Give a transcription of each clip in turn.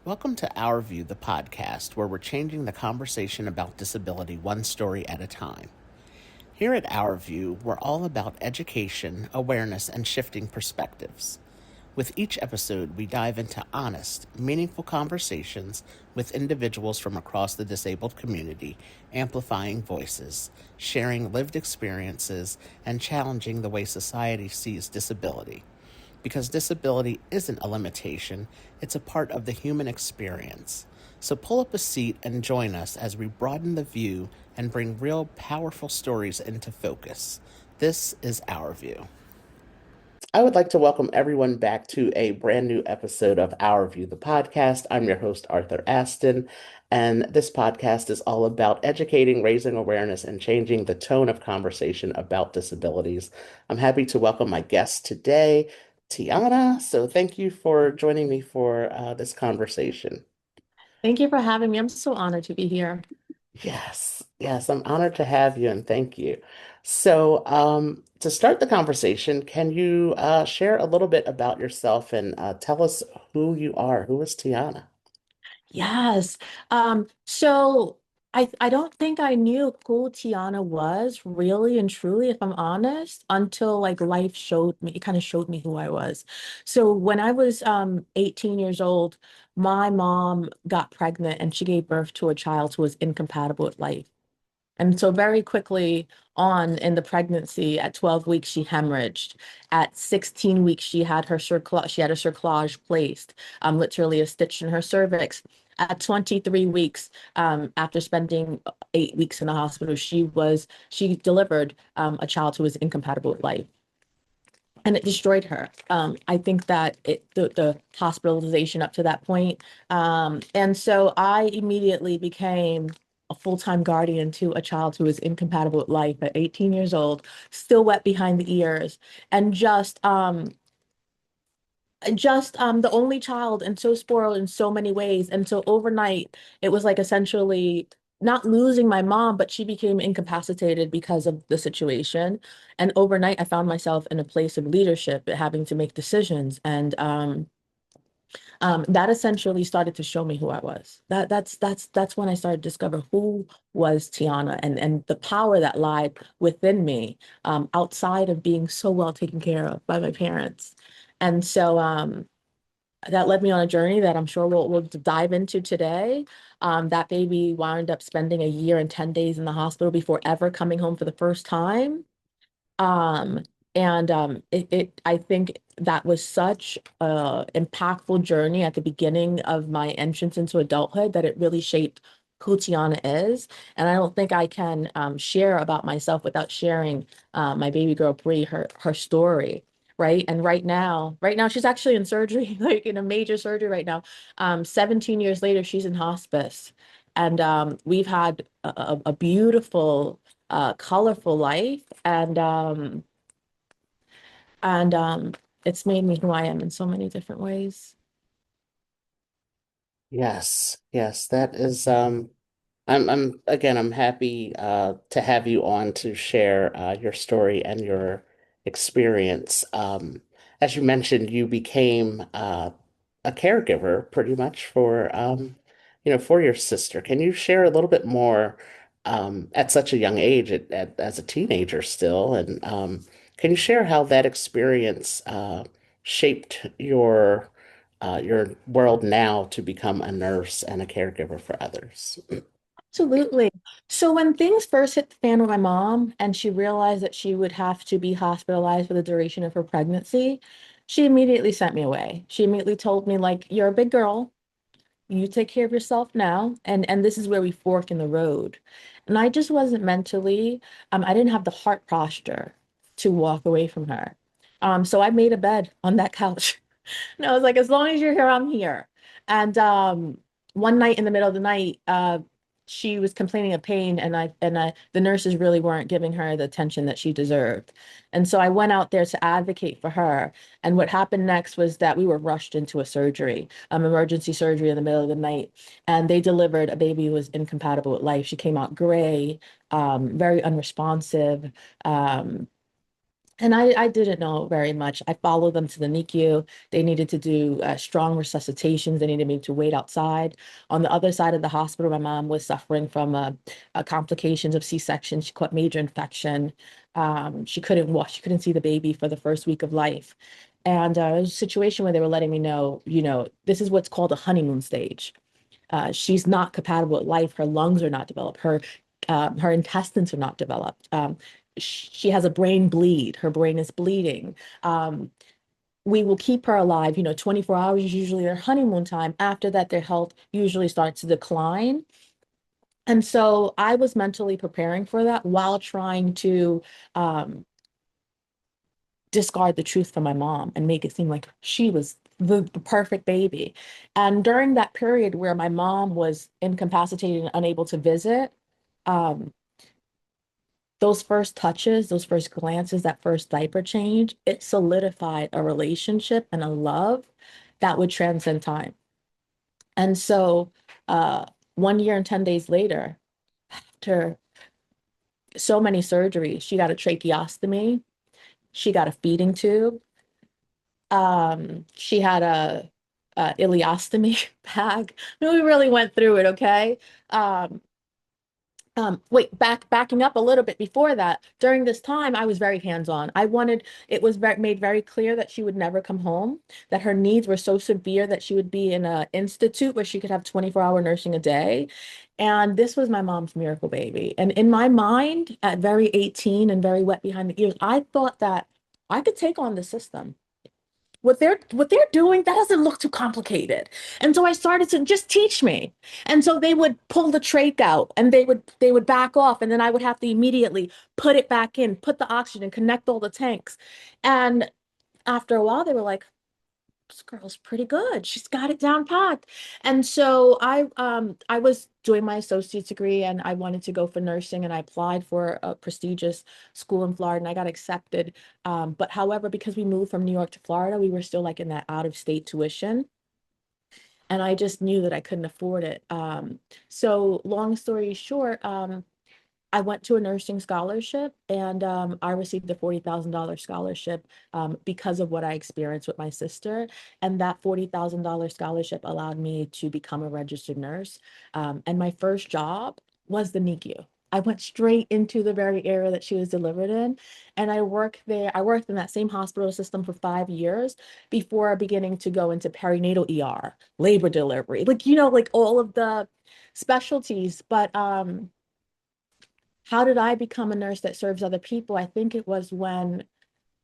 Welcome to Our View, the podcast, where we're changing the conversation about disability one story at a time. Here at Our View, we're all about education, awareness, and shifting perspectives. With each episode, we dive into honest, meaningful conversations with individuals from across the disabled community, amplifying voices, sharing lived experiences, and challenging the way society sees disability. Because disability isn't a limitation, it's a part of the human experience. So pull up a seat and join us as we broaden the view and bring real, powerful stories into focus. This is Our View. I would like to welcome everyone back to a brand new episode of Our View, the podcast. I'm your host, Arthur Aston, and this podcast is all about educating, raising awareness, and changing the tone of conversation about disabilities. I'm happy to welcome my guest today, Tianna. So thank you for joining me for this conversation. Thank you for having me. I'm so honored to be here. Yes, I'm honored to have you and thank you. So, to start the conversation, can you share a little bit about yourself and tell us who you are? Who is Tiana? Yes. So I don't think I knew who Tiana was really and truly, if I'm honest, until like life showed me, it kind of showed me who I was. So when I was 18 years old, my mom got pregnant and she gave birth to a child who was incompatible with life. And so very quickly on in the pregnancy, at 12 weeks, she hemorrhaged. At 16 weeks, she had a cerclage placed, literally a stitch in her cervix. At 23 weeks, after spending 8 weeks in the hospital, she delivered a child who was incompatible with life. And it destroyed her. I think that the hospitalization up to that point. And so I immediately became a full-time guardian to a child who was incompatible with life at 18 years old, still wet behind the ears, and just the only child and so spoiled in so many ways. And so overnight, it was like essentially not losing my mom, but she became incapacitated because of the situation. And overnight, I found myself in a place of leadership, having to make decisions. And that essentially started to show me who I was. That's when I started to discover who was Tiana and the power that lied within me, outside of being so well taken care of by my parents. And so that led me on a journey that I'm sure we'll dive into today. That baby wound up spending a year and 10 days in the hospital before ever coming home for the first time. Um, and I think that was such a impactful journey at the beginning of my entrance into adulthood that it really shaped who Tiana is. And I don't think I can share about myself without sharing my baby girl Bree, her story. Right. And right now she's actually in surgery, like in a major surgery right now. 17 years later, she's in hospice. And we've had a beautiful colorful life and it's made me who I am in so many different ways. Yes, that is I'm again I'm happy to have you on to share your story and your experience. As you mentioned, you became a caregiver pretty much for for your sister. Can you share a little bit more at such a young age, as a teenager still, and can you share how that experience shaped your world now to become a nurse and a caregiver for others? Absolutely. So when things first hit the fan with my mom and she realized that she would have to be hospitalized for the duration of her pregnancy, she immediately sent me away. She immediately told me, like, you're a big girl. You take care of yourself now. And this is where we fork in the road. And I just wasn't mentally, I didn't have the heart posture to walk away from her. So I made a bed on that couch. And I was like, as long as you're here, I'm here. And one night in the middle of the night, she was complaining of pain, and the nurses really weren't giving her the attention that she deserved. And so I went out there to advocate for her. And what happened next was that we were rushed into a surgery, emergency surgery in the middle of the night, and they delivered a baby who was incompatible with life. She came out gray, very unresponsive. Um, And I didn't know very much. I followed them to the NICU. They needed to do strong resuscitations. They needed me to wait outside. On the other side of the hospital, my mom was suffering from complications of C-section. She caught major infection. She couldn't walk. She couldn't see the baby for the first week of life. And it was a situation where they were letting me know, this is what's called a honeymoon stage. She's not compatible with life. Her lungs are not developed. Her intestines are not developed. She has a brain bleed. Her brain is bleeding. Um, we will keep her alive. 24 hours is usually their honeymoon time. After that, their health usually starts to decline. And so I was mentally preparing for that while trying to um, discard the truth from my mom and make it seem like she was the perfect baby. And during that period where my mom was incapacitated and unable to visit, um, those first touches, those first glances, that first diaper change, it solidified a relationship and a love that would transcend time. And so, uh, 1 year and 10 days later, after so many surgeries, she got a tracheostomy, she got a feeding tube, she had a ileostomy bag. I mean, we really went through it, okay? Um, wait, backing up a little bit before that, during this time, I was very hands-on. It was made very clear that she would never come home, that her needs were so severe that she would be in an institute where she could have 24-hour nursing a day. And this was my mom's miracle baby. And in my mind, at very 18 and very wet behind the ears, I thought that I could take on the system. What they're doing, that doesn't look too complicated. And so I started to just teach me. And so they would pull the trach out and they would back off, and then I would have to immediately put it back in, put the oxygen, connect all the tanks. And after a while they were like, this girl's pretty good. She's got it down pat. And so I was doing my associate's degree and I wanted to go for nursing, and I applied for a prestigious school in Florida and I got accepted. But however, because we moved from New York to Florida, we were still like in that out of state tuition. And I just knew that I couldn't afford it. So long story short, I went to a nursing scholarship, and I received a $40,000 scholarship because of what I experienced with my sister. And that $40,000 scholarship allowed me to become a registered nurse. And my first job was the NICU. I went straight into the very area that she was delivered in. And I worked there. I worked in that same hospital system for 5 years before beginning to go into perinatal ER, labor delivery, like all of the specialties. But how did I become a nurse that serves other people? I think it was when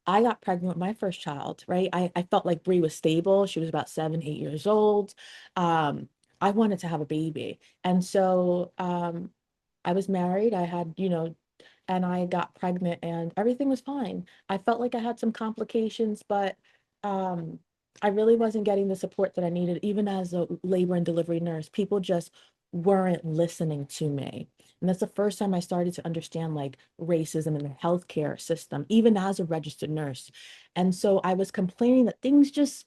I got pregnant with my first child, right? I felt like Bree was stable. She was about 7, 8 years old. Um, I wanted to have a baby. And so I was married. I had, and I got pregnant and everything was fine. I felt like I had some complications, but um, I really wasn't getting the support that I needed, even as a labor and delivery nurse. People just weren't listening to me. And that's the first time I started to understand like racism in the healthcare system, even as a registered nurse. And so I was complaining that things just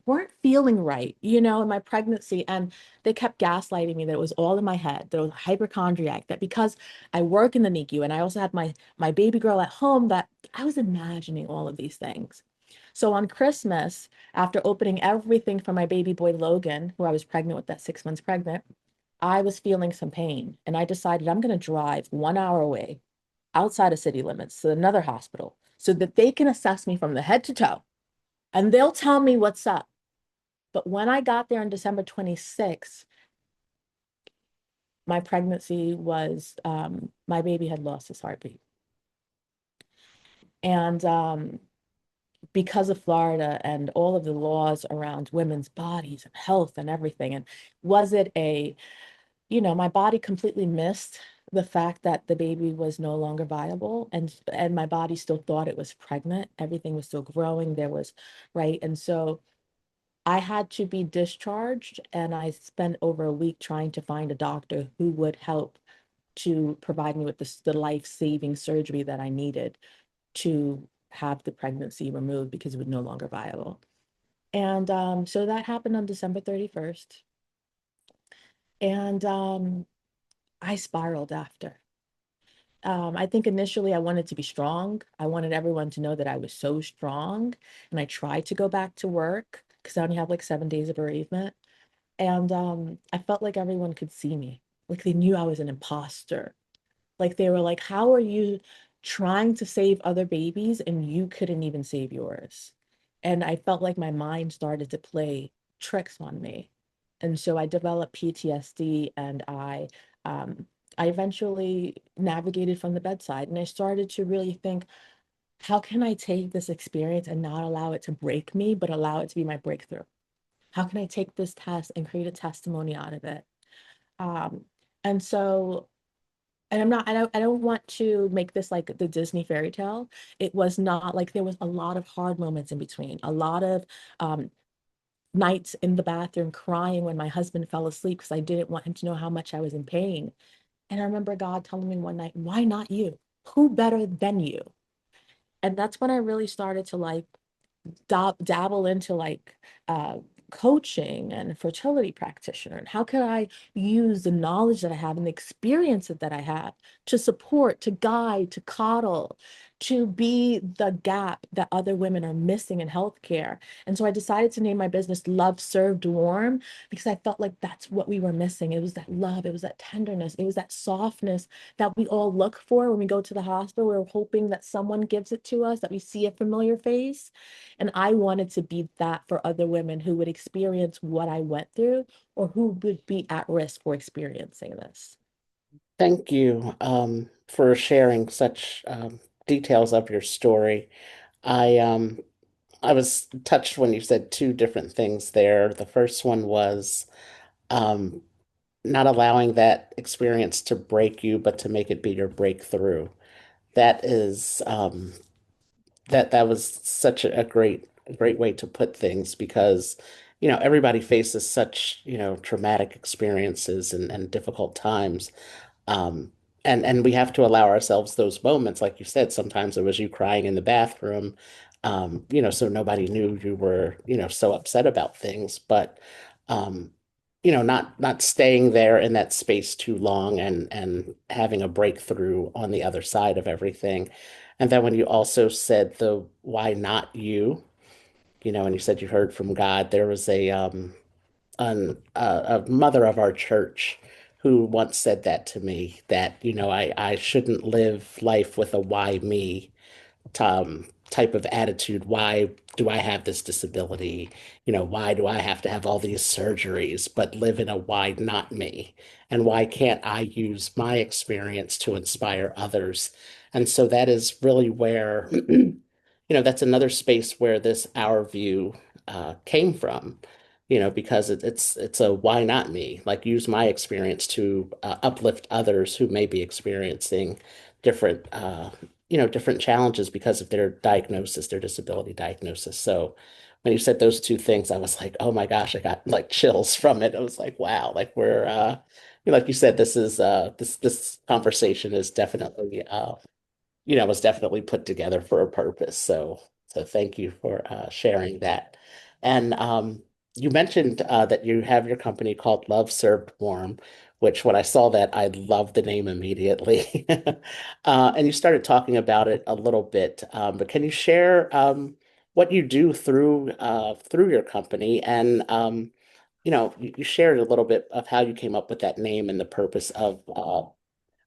weren't feeling right, in my pregnancy. And they kept gaslighting me that it was all in my head, that I was hypochondriac, that because I work in the NICU and I also had my baby girl at home, that I was imagining all of these things. So on Christmas, after opening everything for my baby boy Logan, who I was pregnant with, that 6 months pregnant, I was feeling some pain. And I decided I'm going to drive 1 hour away outside of city limits to another hospital so that they can assess me from the head to toe and they'll tell me what's up. But when I got there on December 26th, my pregnancy was, my baby had lost his heartbeat. And because of Florida and all of the laws around women's bodies and health and everything, and was it my body completely missed the fact that the baby was no longer viable, and my body still thought it was pregnant. Everything was still growing. There was, right. And so I had to be discharged, and I spent over a week trying to find a doctor who would help to provide me with the life-saving surgery that I needed to have the pregnancy removed because it was no longer viable. And so that happened on December 31st. And I spiraled after. I think initially I wanted to be strong. I wanted everyone to know that I was so strong. And I tried to go back to work because I only have like 7 days of bereavement. And I felt like everyone could see me. Like they knew I was an imposter. Like they were like, how are you trying to save other babies and you couldn't even save yours? And I felt like my mind started to play tricks on me. And so I developed PTSD and um, I eventually navigated from the bedside and I started to really think, how can I take this experience and not allow it to break me, but allow it to be my breakthrough? How can I take this test and create a testimony out of it? Um, and so and I don't want to make this like the Disney fairy tale. It was not like there was a lot of hard moments in between, a lot of um, nights in the bathroom crying when my husband fell asleep because I didn't want him to know how much I was in pain. And I remember God telling me one night, why not you? Who better than you? And that's when I really started to like dabble into like uh, coaching and fertility practitioner and how can I use the knowledge that I have and the experience that I have to support, to guide, to coddle, to be the gap that other women are missing in healthcare. And so I decided to name my business Love Served Warm because I felt like that's what we were missing. It was that love, it was that tenderness, it was that softness that we all look for when we go to the hospital. We're hoping that someone gives it to us, that we see a familiar face. And I wanted to be that for other women who would experience what I went through or who would be at risk for experiencing this. Thank you for sharing such details of your story. I I was touched when you said two different things there. The first one was um, not allowing that experience to break you, but to make it be your breakthrough. That is that was such a great way to put things because everybody faces such traumatic experiences and difficult times. Um, and we have to allow ourselves those moments, like you said, sometimes it was you crying in the bathroom, so nobody knew you were, so upset about things, but um, not staying there in that space too long and having a breakthrough on the other side of everything. And then when you also said the why not you, and you said you heard from God, there was a mother of our church who once said that to me, that I shouldn't live life with a why me type of attitude. Why do I have this disability? Why do I have to have all these surgeries, but live in a why not me? And why can't I use my experience to inspire others? And so that is really where, that's another space where this our view came from. Because it's a why not me? Like use my experience to uplift others who may be experiencing different different challenges because of their diagnosis, their disability diagnosis. So when you said those two things, I was like, oh my gosh, I got like chills from it. I was like, wow, like we're like you said, this is this conversation is definitely was definitely put together for a purpose. So thank you for sharing that. And you mentioned that you have your company called Love Served Warm, which when I saw that, I loved the name immediately. And you started talking about it a little bit, but can you share what you do through your company? And you shared a little bit of how you came up with that name and the purpose of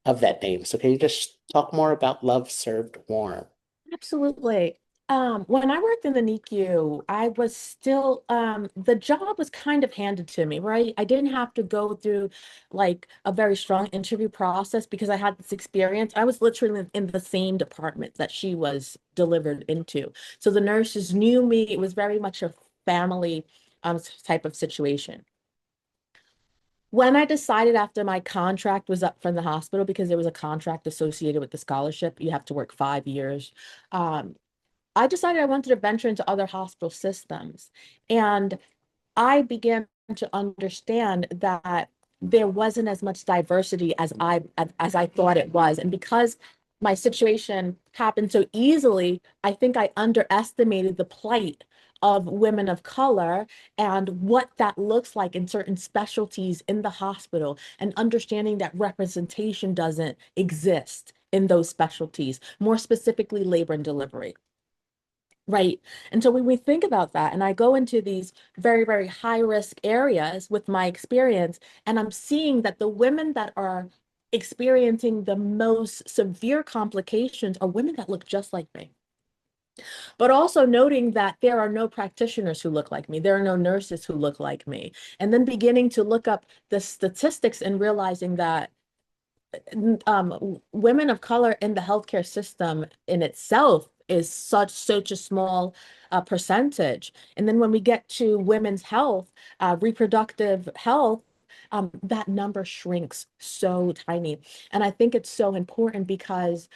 that name. So can you just talk more about Love Served Warm? Absolutely. When I worked in the NICU, I was still the job was kind of handed to me, right? I didn't have to go through like a very strong interview process because I had this experience. I was literally in the same department that she was delivered into. So the nurses knew me. It was very much a family type of situation. When I decided after my contract was up from the hospital, because there was a contract associated with the scholarship, you have to work 5 years. Um, I decided I wanted to venture into other hospital systems. And I began to understand that there wasn't as much diversity as I thought it was. And because my situation happened so easily, I think I underestimated the plight of women of color and what that looks like in certain specialties in the hospital and understanding that representation doesn't exist in those specialties, more specifically labor and delivery. Right. And so when we think about that, and I go into these very, very high risk areas with my experience, and I'm seeing that the women that are experiencing the most severe complications are women that look just like me. But also noting that there are no practitioners who look like me, there are no nurses who look like me. And then beginning to look up the statistics and realizing that women of color in the healthcare system in itself is such a small percentage. And then when we get to women's health, reproductive health, that number shrinks so tiny. And I think it's so important because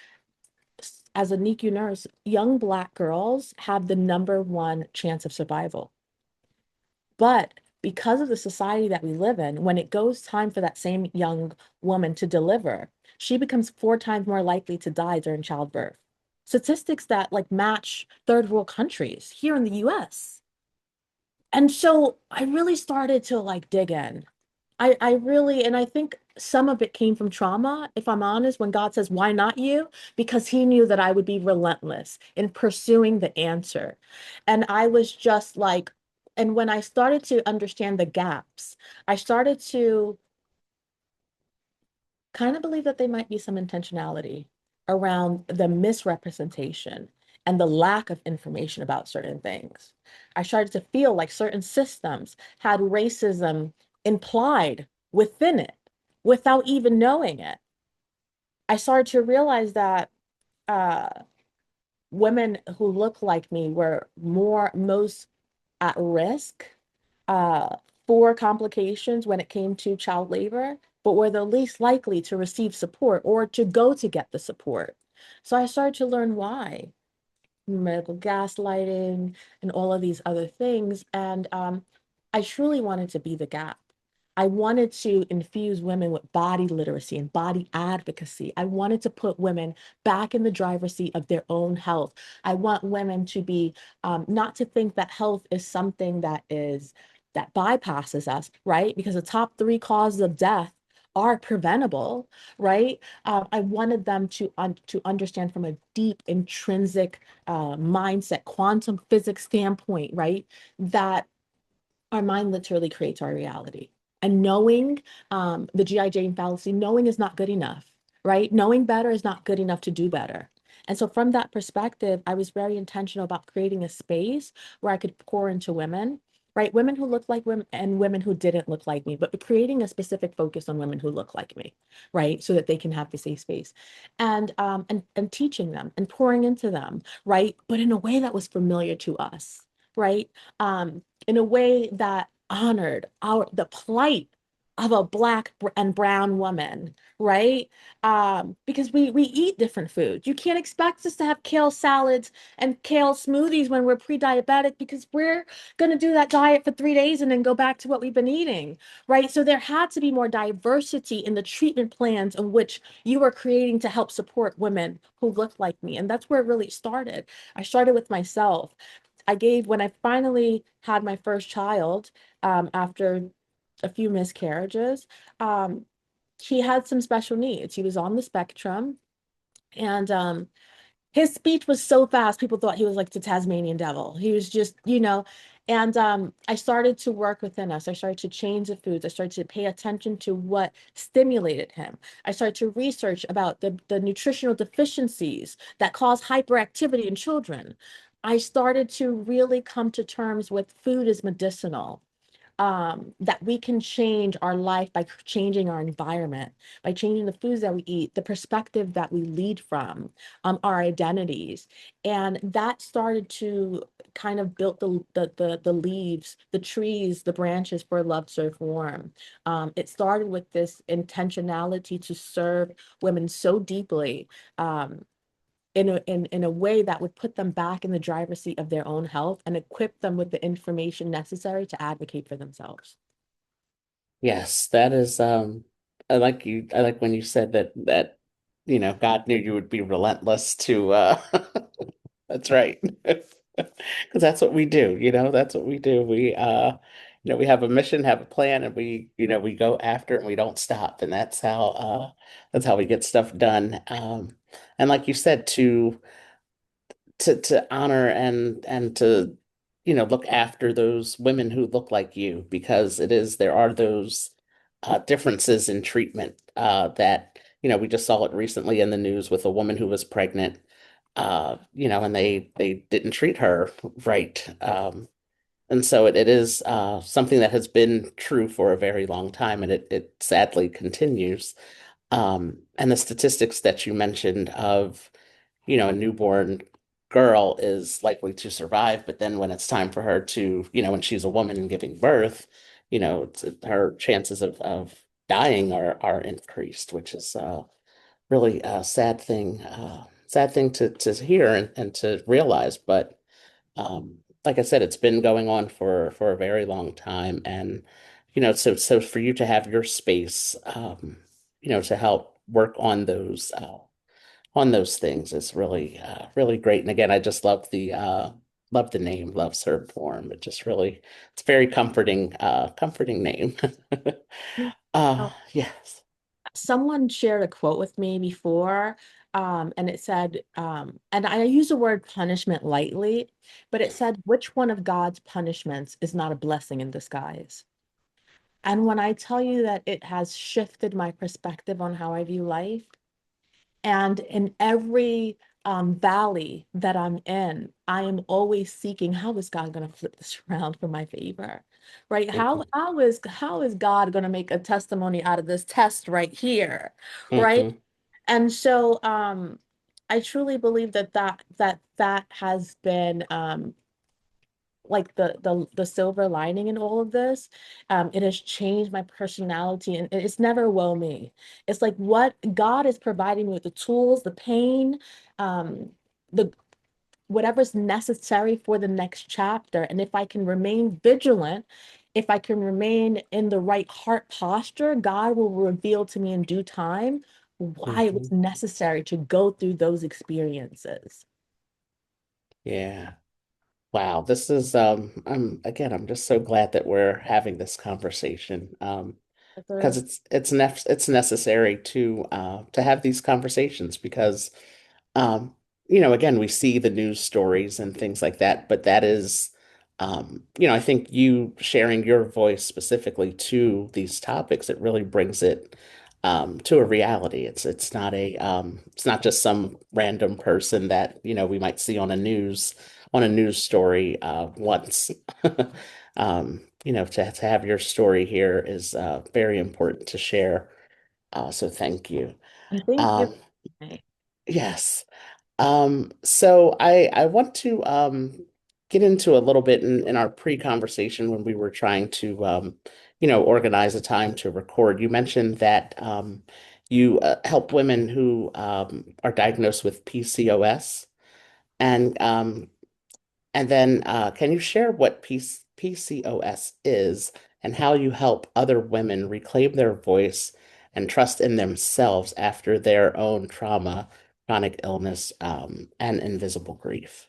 as a NICU nurse, young Black girls have the number one chance of survival. But because of the society that we live in, when it goes time for that same young woman to deliver, she becomes 4 times more likely to die during childbirth. Statistics that like match third world countries here in the US. And so I really started to like dig in. I really, and I think some of it came from trauma, if I'm honest, when God says, why not you? Because he knew that I would be relentless in pursuing the answer. And I was just like, and when I started to understand the gaps, I started to kind of believe that there might be some intentionality around the misrepresentation and the lack of information about certain things. I started to feel like certain systems had racism implied within it without even knowing it. I started to realize that uh, women who look like me were most at risk uh, for complications when it came to child labor, but were the least likely to receive support or to go to get the support. So I started to learn why medical gaslighting and all of these other things. And I truly wanted to be the gap. I wanted to infuse women with body literacy and body advocacy. I wanted to put women back in the driver's seat of their own health. I want women to be not to think that health is something that bypasses us, right? Because the top 3 causes of death are preventable, right? I wanted them to understand from a deep intrinsic mindset, quantum physics standpoint, right? That our mind literally creates our reality. And knowing the G.I. Jane fallacy, knowing is not good enough, right? Knowing better is not good enough to do better. And so, from that perspective, I was very intentional about creating a space where I could pour into women, right? Women who look like women and women who didn't look like me, but creating a specific focus on women who look like me, right? So that they can have the safe space and teaching them and pouring into them, right? But in a way that was familiar to us, right? In a way that honored the plight of a Black and brown woman, right? Because we eat different foods. You can't expect us to have kale salads and kale smoothies when we're pre-diabetic because we're going to do that diet for 3 days and then go back to what we've been eating, right? So there had to be more diversity in the treatment plans in which you are creating to help support women who look like me. And that's where it really started. I started with myself. When I finally had my first child, after a few miscarriages, um, he had some special needs. He was on the spectrum, and his speech was so fast, people thought he was like the Tasmanian devil. He was just, and I started to work within us. I started to change the foods. I started to pay attention to what stimulated him. I started to research about the nutritional deficiencies that cause hyperactivity in children. I started to really come to terms with food as medicinal, that we can change our life by changing our environment, by changing the foods that we eat, the perspective that we lead from, our identities. And that started to kind of build the leaves, the trees, the branches for Love Serve Warm. It started with this intentionality to serve women so deeply. In a way that would put them back in the driver's seat of their own health and equip them with the information necessary to advocate for themselves. Yes, that is I like when you said that God knew you would be relentless to that's right. Because that's what we do, that's what we do. we have a mission, have a plan, and we go after it and we don't stop. And that's how we get stuff done. And like you said, to honor and to look after those women who look like you, because there are those differences in treatment that we just saw it recently in the news with a woman who was pregnant, and they didn't treat her right. And so it is something that has been true for a very long time, and it sadly continues. And the statistics that you mentioned of, a newborn girl is likely to survive, but then when it's time for her to, when she's a woman and giving birth, her chances of dying are increased, which is really a sad thing to hear and to realize. But like I said, it's been going on for a very long time, and so for you to have your space, to help work on those things is really really great. And again, I just love the name, love served warm. It's very comforting name. Yes. Someone shared a quote with me before, and it said, and I use the word punishment lightly, but it said, which one of God's punishments is not a blessing in disguise? And when I tell you that it has shifted my perspective on how I view life, and in every valley that I'm in, I am always seeking, how is God going to flip this around for my favor? Right? Hmm. How is God going to make a testimony out of this test right here? Right? Hmm. And so I truly believe that has been like the silver lining in all of this. It has changed my personality, and it's never woe me. It's like what God is providing me with the tools, the pain, um, the whatever's necessary for the next chapter. And if I can remain vigilant, if I can remain in the right heart posture, God will reveal to me in due time why it was Hmm. necessary to go through those experiences. Yeah. Wow. This is I'm just so glad that we're having this conversation. Because it's necessary to have these conversations, because um, again, we see the news stories and things like that, but that is, I think you sharing your voice specifically to these topics, it really brings it to a reality. It's not just some random person that, we might see on a news story once. To have your story here is very important to share. So thank you. And thank you. Um, yes. So I want to get into a little bit in our pre-conversation when we were trying to organize a time to record. You mentioned that you help women who are diagnosed with PCOS, and then can you share what PCOS is and how you help other women reclaim their voice and trust in themselves after their own trauma, chronic illness, and invisible grief?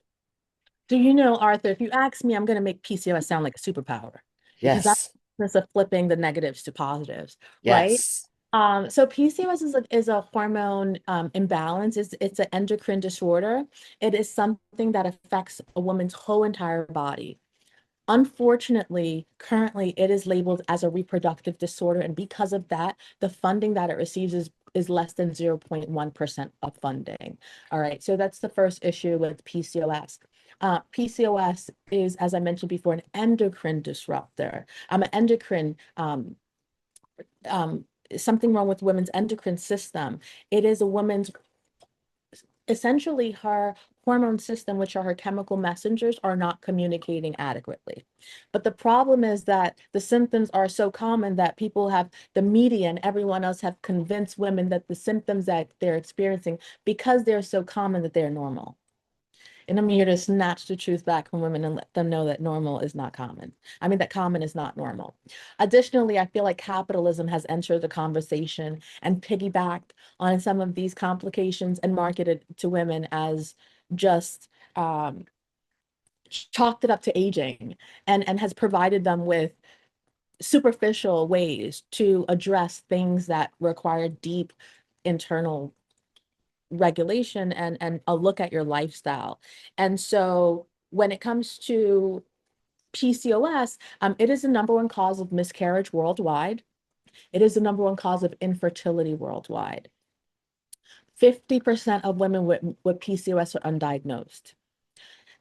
Do you know, Arthur, if you ask me, I'm going to make PCOS sound like a superpower because that's Yes, the business of flipping the negatives to positives, right? yes. So PCOS is a hormone imbalance. It's an endocrine disorder. It is something that affects a woman's whole entire body. Unfortunately, currently it is labeled as a reproductive disorder, and because of that, the funding that it receives is less than 0.1% of funding. All right, so that's the first issue with PCOS. PCOS is, as I mentioned before, an endocrine disruptor. I'm an endocrine um, something wrong with women's endocrine system. It is a woman's essentially her hormone system, which are her chemical messengers, are not communicating adequately. But the problem is that the symptoms are so common that people have, the media and everyone else have convinced women that the symptoms that they're experiencing, because they're so common, that they're normal. And I'm here to snatch the truth back from women and let them know that normal is not common. I mean, that common is not normal. Additionally, I feel like capitalism has entered the conversation and piggybacked on some of these complications and marketed to women as just chalked it up to aging and has provided them with superficial ways to address things that require deep internal regulation and a look at your lifestyle. And so when it comes to PCOS, it is the number one cause of miscarriage worldwide. It is the number one cause of infertility worldwide. 50% of women with PCOS are undiagnosed.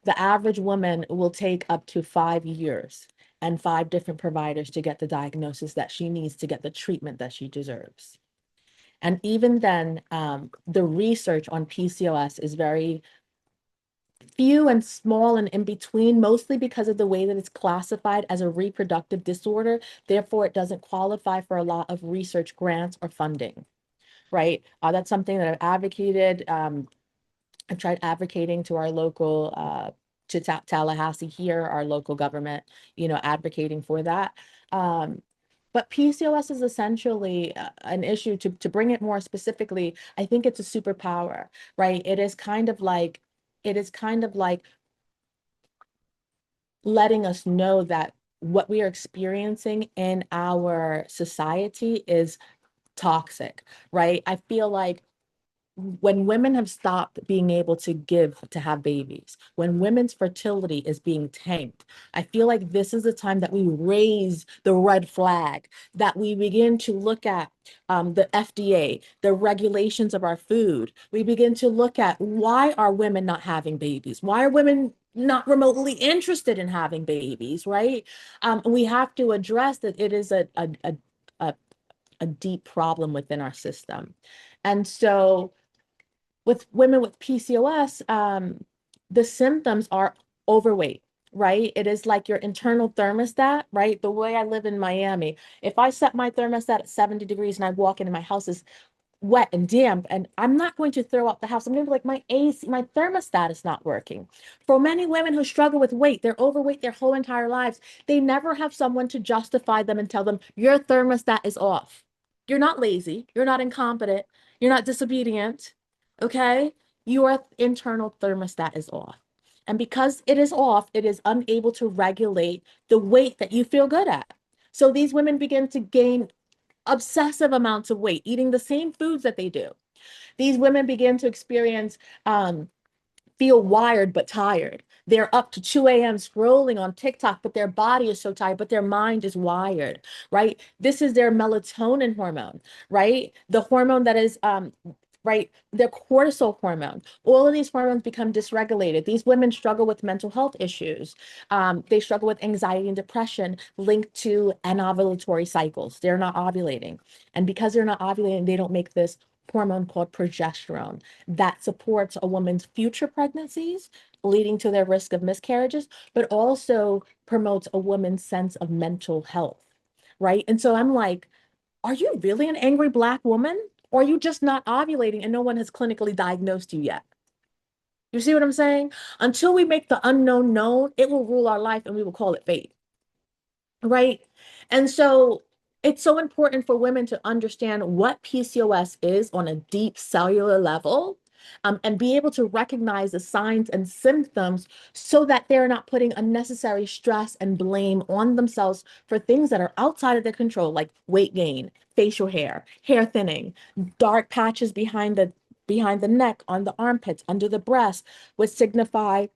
The average woman will take up to 5 years and five different providers to get the diagnosis that she needs to get the treatment that she deserves. And even then, the research on PCOS is very few and small and in between, mostly because of the way that it's classified as a reproductive disorder. Therefore, it doesn't qualify for a lot of research grants or funding, right? That's something that I've advocated. I've tried advocating to our local, to Tallahassee here, our local government, advocating for that. Um, but PCOS is essentially an issue to bring it more specifically. I think it's a superpower, right? It is kind of like letting us know that what we are experiencing in our society is toxic, right? I feel like when women have stopped being able to give to have babies, when women's fertility is being tanked, I feel like this is the time that we raise the red flag, that we begin to look at the FDA, the regulations of our food. We begin to look at, why are women not having babies? Why are women not remotely interested in having babies, right? We have to address that it is a, a deep problem within our system. And so with women with PCOS, the symptoms are overweight, right? It is like your internal thermostat, right? The way I live in Miami, if I set my thermostat at 70 degrees and I walk into my house is wet and damp, and I'm not going to throw out the house. I'm going to be like, my AC, my thermostat is not working. For many women who struggle with weight, they're overweight their whole entire lives. They never have someone to justify them and tell them, your thermostat is off. You're not lazy. You're not incompetent. You're not disobedient. Okay? Your internal thermostat is off. And because it is off, it is unable to regulate the weight that you feel good at. So these women begin to gain obsessive amounts of weight, eating the same foods that they do. These women begin to experience feel wired but tired. They're up to 2 a.m. scrolling on TikTok, but their body is so tired, but their mind is wired, right? This is their melatonin hormone, right? The hormone that is right, their cortisol hormone. All of these hormones become dysregulated. These women struggle with mental health issues. They struggle with anxiety and depression linked to anovulatory cycles. They're not ovulating. And because they're not ovulating, they don't make this hormone called progesterone that supports a woman's future pregnancies, leading to their risk of miscarriages, but also promotes a woman's sense of mental health, right? And so I'm like, are you really an angry Black woman? Or are you just not ovulating and no one has clinically diagnosed you yet? You see what I'm saying? Until we make the unknown known, it will rule our life and we will call it fate. Right. And so it's so important for women to understand what PCOS is on a deep cellular level, and be able to recognize the signs and symptoms so that they're not putting unnecessary stress and blame on themselves for things that are outside of their control, like weight gain, facial hair thinning, dark patches behind the neck, on the armpits, under the breast, which signify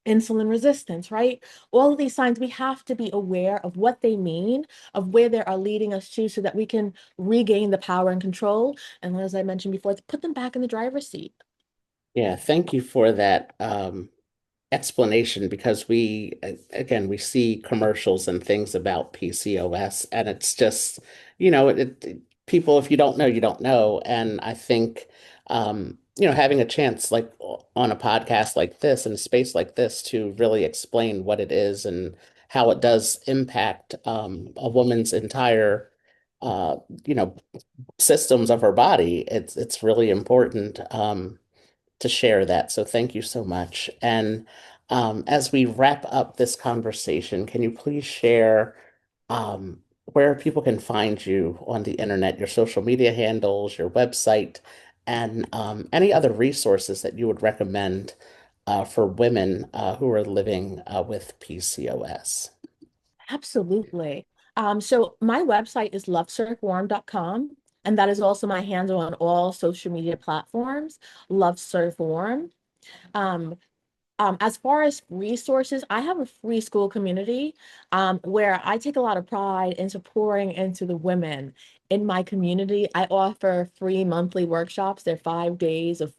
insulin resistance, right? All of these signs, we have to be aware of what they mean, of where they are leading us to, so that we can regain the power and control. And as I mentioned before, to put them back in the driver's seat. Yeah, thank you for that explanation because again, we see commercials and things about PCOS, and it's just, people, if you don't know, you don't know. And I think, having a chance like on a podcast like this and a space like this to really explain what it is and how it does impact a woman's entire, uh, you know, systems of her body, it's really important. To share that. So thank you so much. And as we wrap up this conversation, can you please share where people can find you on the internet, your social media handles, your website, and any other resources that you would recommend for women who are living with PCOS? Absolutely. So my website is lovesurfwarm.com, and that is also my handle on all social media platforms, Love Surf Warm. Um, as far as resources, I have a free school community where I take a lot of pride into pouring into the women in my community. I offer free monthly workshops. They're 5 days of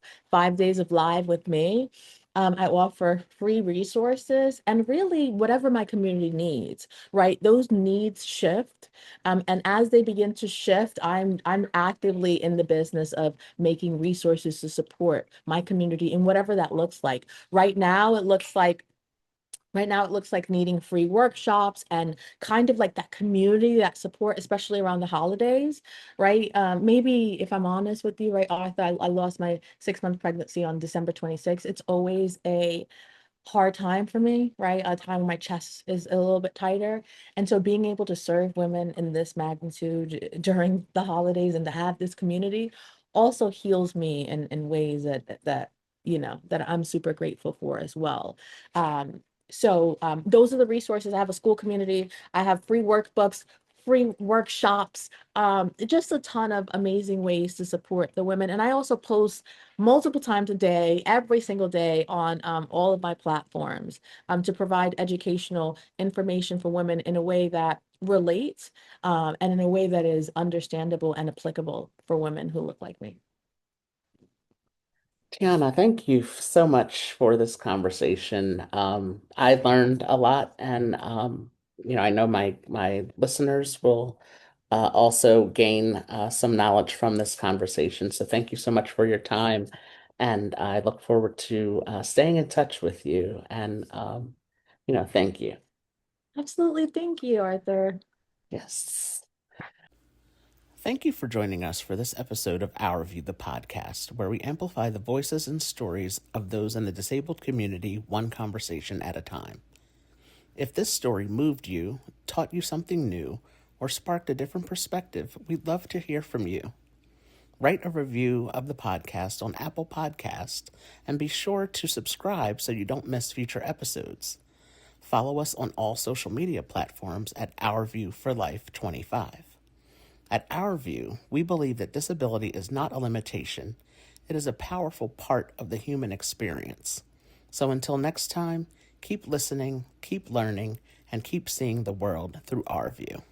live with me. I offer free resources and really whatever my community needs, right? Those needs shift. And as they begin to shift, I'm actively in the business of making resources to support my community in whatever that looks like. Right now it looks like needing free workshops and kind of like that community, that support, especially around the holidays, right? Maybe if I'm honest with you, right, Arthur, I lost my 6 month pregnancy on December 26th. It's always a hard time for me, right? A time when my chest is a little bit tighter. And so being able to serve women in this magnitude during the holidays and to have this community also heals me in ways that I'm super grateful for as well. Those are the resources. I have a school community. I have free workbooks, free workshops, just a ton of amazing ways to support the women. And I also post multiple times a day, every single day on all of my platforms to provide educational information for women in a way that relates and in a way that is understandable and applicable for women who look like me. Tiana, thank you so much for this conversation. I learned a lot, and I know my listeners will also gain some knowledge from this conversation. So thank you so much for your time, and I look forward to staying in touch with you. And thank you. Absolutely. Thank you, Arthur. Yes. Thank you for joining us for this episode of Our View, the podcast, where we amplify the voices and stories of those in the disabled community, one conversation at a time. If this story moved you, taught you something new, or sparked a different perspective, we'd love to hear from you. Write a review of the podcast on Apple Podcast and be sure to subscribe so you don't miss future episodes. Follow us on all social media platforms at Our View for Life 25. At Our View, we believe that disability is not a limitation. It is a powerful part of the human experience. So until next time, keep listening, keep learning, and keep seeing the world through our view.